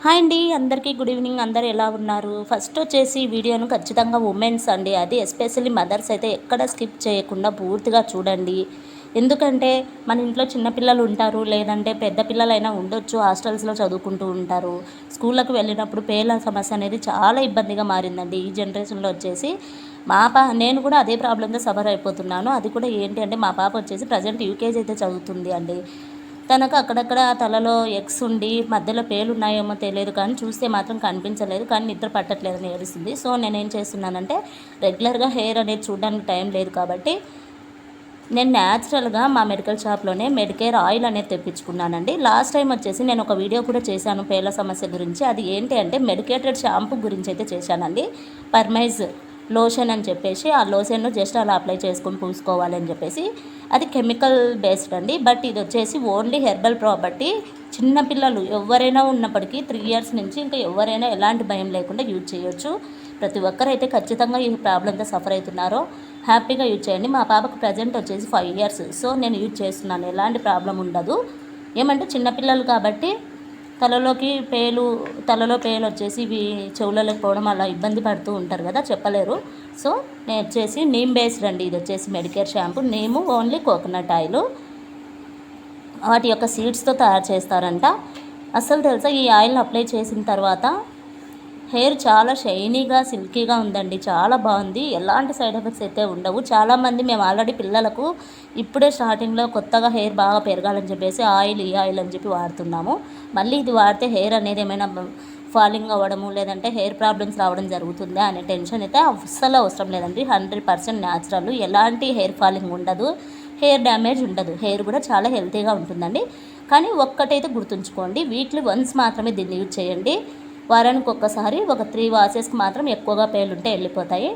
Hi అండి, అందరికీ good evening. అందరు ఎలా ఉన్నారు? ఫస్ట్ వచ్చేసి వీడియోను ఖచ్చితంగా ఉమెన్స్ అండి, అది ఎస్పెషల్లీ మదర్స్ అయితే ఎక్కడ స్కిప్ చేయకుండా పూర్తిగా చూడండి. ఎందుకంటే మన ఇంట్లో చిన్నపిల్లలు ఉంటారు, లేదంటే పెద్ద పిల్లలైనా ఉండొచ్చు, హాస్టల్స్లో చదువుకుంటూ ఉంటారు. స్కూళ్ళకు వెళ్ళినప్పుడు పేర్ల సమస్య అనేది చాలా ఇబ్బందిగా మారిందండి ఈ జనరేషన్లో వచ్చేసి. నేను కూడా అదే ప్రాబ్లంతో సఫర్ అయిపోతున్నాను. అది కూడా ఏంటి అంటే, మా పాప వచ్చేసి ప్రజెంట్ యూకేజీ అయితే చదువుతుంది అండి. తనకు అక్కడక్కడ తలలో ఎగ్స్ ఉండి మధ్యలో పేలు ఉన్నాయేమో తెలియదు, కానీ చూస్తే మాత్రం కనిపించలేదు, కానీ నిద్ర పట్టట్లేదని ఏడుస్తుంది. సో నేనేం చేస్తున్నానంటే, రెగ్యులర్గా హెయిర్ అనేది చూడడానికి టైం లేదు కాబట్టి నేను న్యాచురల్గా మా మెడికల్ షాప్లోనే మెడికేర్ ఆయిల్ అనేది తెప్పించుకున్నానండి. లాస్ట్ టైం వచ్చేసి నేను ఒక వీడియో కూడా చేశాను పేర్ల సమస్య గురించి. అది ఏంటి అంటే, మెడికేటెడ్ షాంపూ గురించి అయితే చేశానండి. పర్మైజ్ లోషన్ అని చెప్పేసి, ఆ లోషన్ను జస్ట్ అలా అప్లై చేసుకొని పూసుకోవాలని చెప్పేసి. అది కెమికల్ బేస్డ్ అండి, బట్ ఇది వచ్చేసి ఓన్లీ హెర్బల్ ప్రాపర్టీ. చిన్నపిల్లలు ఎవరైనా ఉన్నప్పటికీ 3 ఇయర్స్ నుంచి ఇంకా ఎవరైనా ఎలాంటి భయం లేకుండా యూజ్ చేయొచ్చు. ప్రతి ఒక్కరైతే ఖచ్చితంగా ఈ ప్రాబ్లంతో సఫర్ అవుతున్నారో హ్యాపీగా యూజ్ చేయండి. మా పాపకు ప్రజెంట్ వచ్చేసి 5 ఇయర్స్. సో నేను యూజ్ చేస్తున్నాను, ఎలాంటి ప్రాబ్లం ఉండదు. ఏమంటే చిన్నపిల్లలు కాబట్టి తలలో పేలు వచ్చేసి ఇవి చెవులలోకి పోవడం అలా ఇబ్బంది పడుతూ ఉంటారు కదా, చెప్పలేరు. సో నేను వచ్చేసి నీమ్ బేస్డ్ అండి. ఇది వచ్చేసి మెడికేర్ షాంపూ. నేము ఓన్లీ కోకోనట్ ఆయిల్, వాటి యొక్క సీడ్స్తో తయారు చేస్తారంట. అసలు తెలుసా, ఈ ఆయిల్ని అప్లై చేసిన తర్వాత హెయిర్ చాలా షైనీగా సిల్కీగా ఉందండి, చాలా బాగుంది. ఎలాంటి సైడ్ ఎఫెక్ట్స్ అయితే ఉండవు. చాలామంది మేము ఆల్రెడీ పిల్లలకు ఇప్పుడే స్టార్టింగ్లో కొత్తగా హెయిర్ బాగా పెరగాలని చెప్పేసి ఈ ఆయిల్ అని చెప్పి వాడుతున్నాము. మళ్ళీ ఇది వాడితే హెయిర్ అనేది ఏమైనా ఫాలింగ్ అవ్వడము, లేదంటే హెయిర్ ప్రాబ్లమ్స్ రావడం జరుగుతుందా అనే టెన్షన్ అయితే అస్సలు అవసరం లేదండి. 100% న్యాచురల్, ఎలాంటి హెయిర్ ఫాలింగ్ ఉండదు, హెయిర్ డ్యామేజ్ ఉండదు, హెయిర్ కూడా చాలా హెల్తీగా ఉంటుందండి. కానీ ఒక్కటైతే గుర్తుంచుకోండి, వీక్లీ వన్స్ మాత్రమే దీన్ని యూజ్ చేయండి. వారానికి ఒక్కసారి ఒక 3 వాషెస్కి మాత్రం ఎక్కువగా పేలుంటే వెళ్ళిపోతాయి.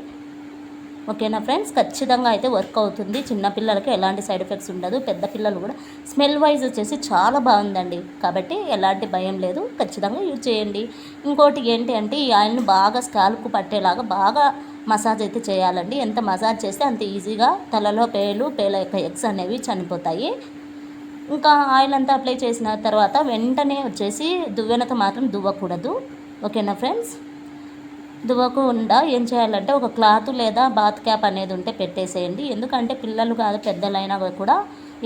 ఓకేనా ఫ్రెండ్స్? ఖచ్చితంగా అయితే వర్క్ అవుతుంది. చిన్నపిల్లలకి ఎలాంటి సైడ్ ఎఫెక్ట్స్ ఉండదు, పెద్ద పిల్లలు కూడా. స్మెల్ వైజ్ వచ్చేసి చాలా బాగుందండి, కాబట్టి ఎలాంటి భయం లేదు, ఖచ్చితంగా యూజ్ చేయండి. ఇంకోటి ఏంటి అంటే, ఈ ఆయిల్ని బాగా స్కాల్ప్కు పట్టేలాగా బాగా మసాజ్ అయితే చేయాలండి. ఎంత మసాజ్ చేస్తే అంత ఈజీగా తలలో పేల యొక్క ఎగ్స్ అనేవి చనిపోతాయి. ఇంకా ఆయిల్ అంతా అప్లై చేసిన తర్వాత వెంటనే వచ్చేసి దువ్వెనతో మాత్రం దువ్వకూడదు. ఓకేనా ఫ్రెండ్స్? దువ్వకుండా ఏం చేయాలంటే, ఒక క్లాత్ లేదా బాత్ క్యాప్ అనేది ఉంటే పెట్టేసేయండి. ఎందుకంటే పిల్లలు కాదు పెద్దలైనా కూడా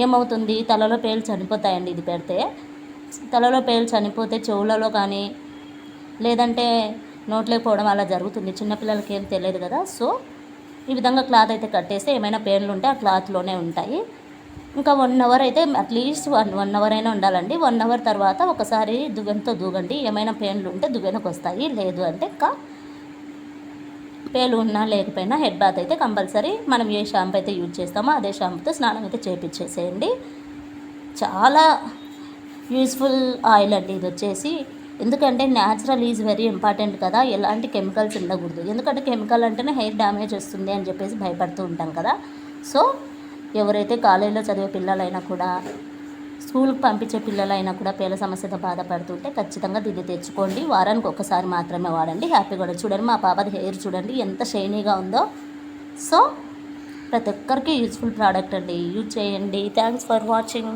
ఏమవుతుంది, తలలో పేలు చనిపోతాయండి. ఇది పెడితే తలలో పేలు చనిపోతే చెవులలో కానీ లేదంటే నోట్లోకి పోవడం అలా జరుగుతుంది. చిన్నపిల్లలకి ఏం తెలియదు కదా. సో ఈ విధంగా క్లాత్ అయితే కట్టేస్తే ఏమైనా పేర్లు ఉంటే ఆ క్లాత్లోనే ఉంటాయి. ఇంకా 1 అవర్ అయితే అట్లీస్ట్ 1 అవర్ అయినా ఉండాలండి. 1 అవర్ తర్వాత ఒకసారి దువ్వెనతో దూగండి. ఏమైనా పేన్లు ఉంటే దువ్వెనకు వస్తాయి, లేదు అంటే పేలు ఉన్నా లేకపోయినా హెడ్ బాత్ అయితే కంపల్సరీ. మనం ఏ షాంపూ అయితే యూజ్ చేస్తామో అదే షాంపూతో స్నానం అయితే చేయించేసేయండి. చాలా యూస్ఫుల్ ఆయిల్ అండి ఇది వచ్చేసి. ఎందుకంటే న్యాచురల్ ఈజ్ వెరీ ఇంపార్టెంట్ కదా, ఎలాంటి కెమికల్స్ ఉండకూడదు. ఎందుకంటే కెమికల్ అంటేనే హెయిర్ డ్యామేజ్ వస్తుంది అని చెప్పేసి భయపడుతూ ఉంటాం కదా. సో ఎవరైతే కాలేజీలో చదివే పిల్లలైనా కూడా, స్కూల్కి పంపించే పిల్లలైనా కూడా పేల సమస్యతో బాధపడుతుంటే ఖచ్చితంగా దీన్ని తెచ్చుకోండి. వారానికి ఒకసారి మాత్రమే వాడండి, హ్యాపీగా కూడా. చూడండి మా పాపది హెయిర్ చూడండి ఎంత షైనీగా ఉందో. సో ప్రతి ఒక్కరికి యూజ్ఫుల్ ప్రోడక్ట్ అండి, యూజ్ చేయండి. Thanks for watching.